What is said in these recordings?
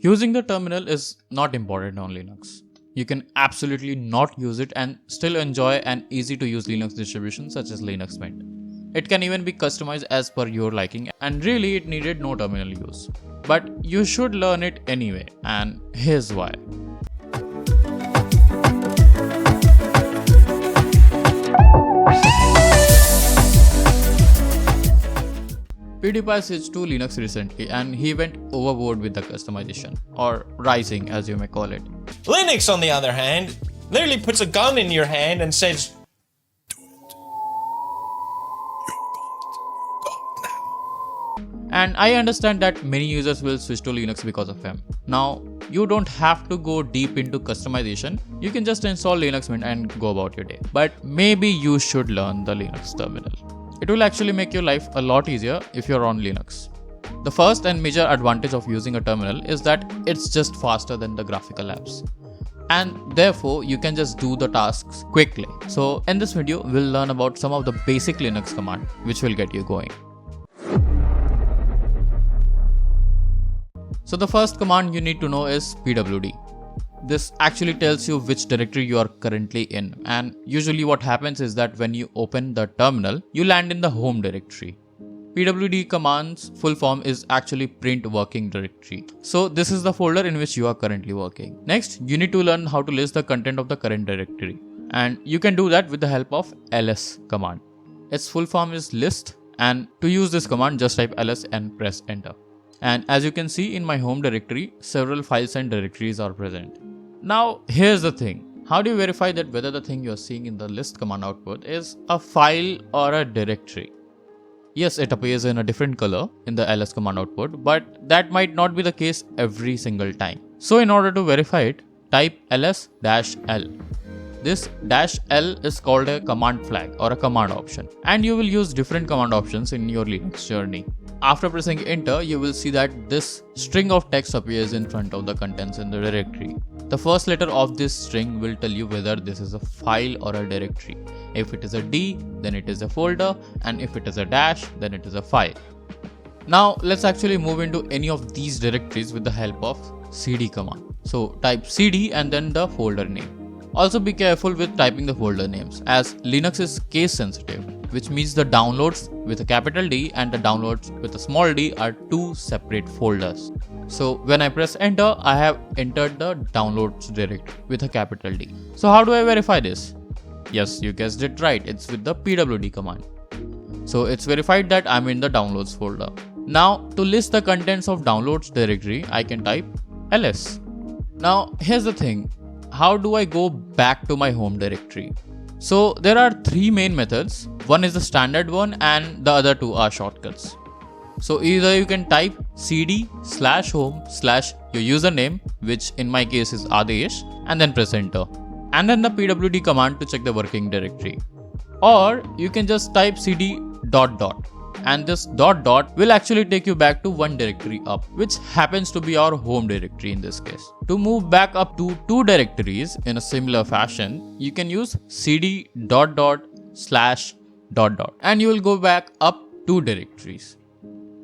Using the terminal is not important on Linux. You can absolutely not use it and still enjoy an easy to use Linux distribution such as Linux Mint. It can even be customized as per your liking, and really it needed no terminal use. But you should learn it anyway, and here's why. PewDiePie switched to Linux recently and he went overboard with the customization, or rising as you may call it. Linux, on the other hand, literally puts a gun in your hand and says, And I understand that many users will switch to Linux because of him. Now, you don't have to go deep into customization, you can just install Linux Mint and go about your day. But maybe you should learn the Linux terminal. It will actually make your life a lot easier if you're on Linux. The first and major advantage of using a terminal is that it's just faster than the graphical apps. And therefore, you can just do the tasks quickly. So in this video, we'll learn about some of the basic Linux command which will get you going. So the first command you need to know is pwd. This actually tells you which directory you are currently in, and usually what happens is that when you open the terminal, you land in the home directory. Pwd command's full form is actually print working directory. So this is the folder in which you are currently working. Next, you need to learn how to list the content of the current directory, and you can do that with the help of ls command. Its full form is list, and to use this command just type ls and press enter. And as you can see in my home directory, several files and directories are present. Now here's the thing. How do you verify that whether the thing you're seeing in the list command output is a file or a directory? Yes, it appears in a different color in the ls command output, but that might not be the case every single time. So in order to verify it, type ls-l. This -l is called a command flag or a command option, and you will use different command options in your Linux journey. After pressing enter, you will see that this string of text appears in front of the contents in the directory. The first letter of this string will tell you whether this is a file or a directory. If it is a D, then it is a folder, and if it is a dash, then it is a file. Now let's actually move into any of these directories with the help of cd command. So type cd and then the folder name. Also be careful with typing the folder names, as Linux is case sensitive, which means the downloads with a capital D and the downloads with a small d are two separate folders. So when I press enter, I have entered the downloads directory with a capital D. So how do I verify this? Yes, you guessed it right, it's with the pwd command. So it's verified that I'm in the downloads folder. Now to list the contents of downloads directory, I can type ls. Now here's the thing. How do I go back to my home directory? So there are three main methods. One is the standard one and the other two are shortcuts. So either you can type cd/home/ your username, which in my case is Adesh, and then press enter. And then the pwd command to check the working directory. Or you can just type cd ... and this ... will actually take you back to one directory up, which happens to be our home directory in this case. To move back up to two directories in a similar fashion, you can use cd ... and you will go back up two directories.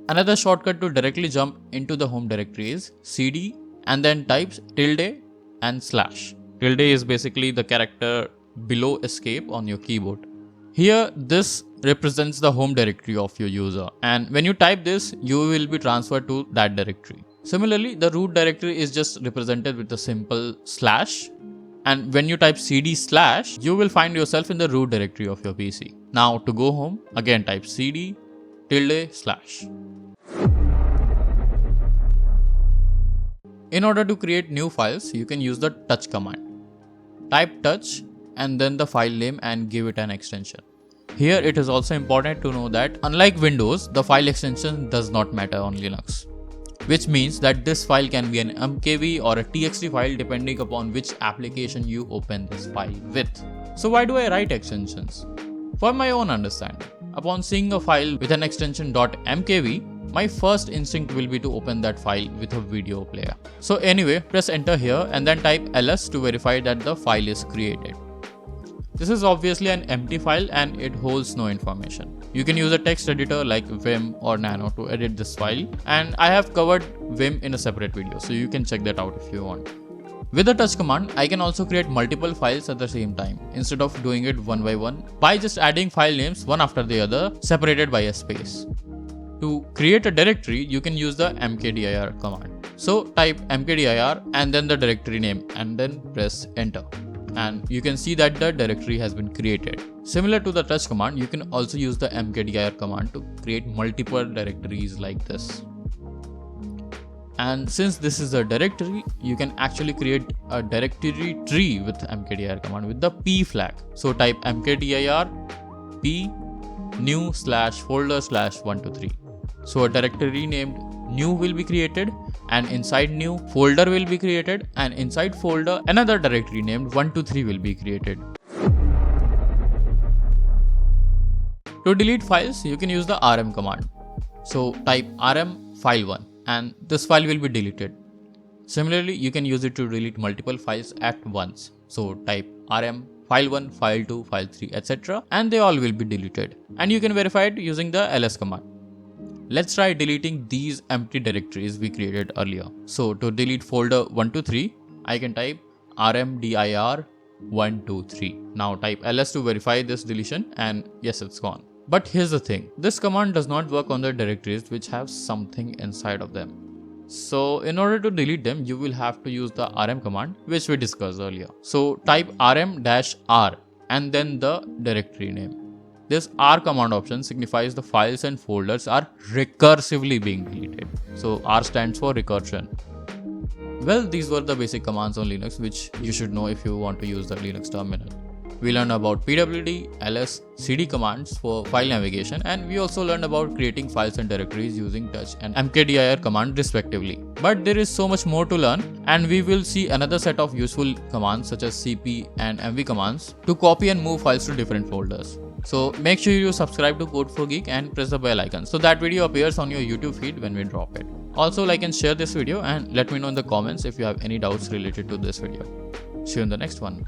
Another shortcut to directly jump into the home directory is cd and then types tilde and slash. Tilde is basically the character below escape on your keyboard. Here, this represents the home directory of your user, and when you type this, you will be transferred to that directory. Similarly, the root directory is just represented with a simple slash, and when you type cd/, you will find yourself in the root directory of your PC. Now to go home, again type cd tilde/. In order to create new files, you can use the touch command. Type touch and then the file name and give it an extension. Here it is also important to know that unlike Windows, the file extension does not matter on Linux, which means that this file can be an MKV or a TXT file depending upon which application you open this file with. So why do I write extensions? For my own understanding, upon seeing a file with an extension .mkv, my first instinct will be to open that file with a video player. So anyway, press enter here and then type ls to verify that the file is created. This is obviously an empty file and it holds no information. You can use a text editor like Vim or Nano to edit this file, and I have covered Vim in a separate video, so you can check that out if you want. With the touch command, I can also create multiple files at the same time instead of doing it one by one by just adding file names one after the other separated by a space. To create a directory, you can use the mkdir command. So type mkdir and then the directory name and then press enter. And you can see that the directory has been created. Similar to the touch command, you can also use the mkdir command to create multiple directories like this. And since this is a directory, you can actually create a directory tree with mkdir command with the p flag. So type mkdir p new /folder/123. So a directory named new will be created, and inside new folder will be created, and inside folder another directory named 123 will be created. To delete files, you can use the rm command. So type rm file1 and this file will be deleted. Similarly, you can use it to delete multiple files at once. So type rm file1, file2, file3, etc. and they all will be deleted. And you can verify it using the ls command. Let's try deleting these empty directories we created earlier. So to delete folder 123, I can type rmdir 123. Now type ls to verify this deletion, and yes, it's gone. But here's the thing, this command does not work on the directories which have something inside of them. So in order to delete them, you will have to use the rm command which we discussed earlier. So type rm-r and then the directory name. This R command option signifies the files and folders are recursively being deleted. So R stands for recursion. Well, these were the basic commands on Linux which you should know if you want to use the Linux terminal. We learned about pwd, ls, cd commands for file navigation, and we also learned about creating files and directories using touch and mkdir command respectively. But there is so much more to learn, and we will see another set of useful commands such as cp and mv commands to copy and move files to different folders. So make sure you subscribe to Code4Geek and press the bell icon so that video appears on your YouTube feed when we drop it. Also, like and share this video and let me know in the comments if you have any doubts related to this video. See you in the next one.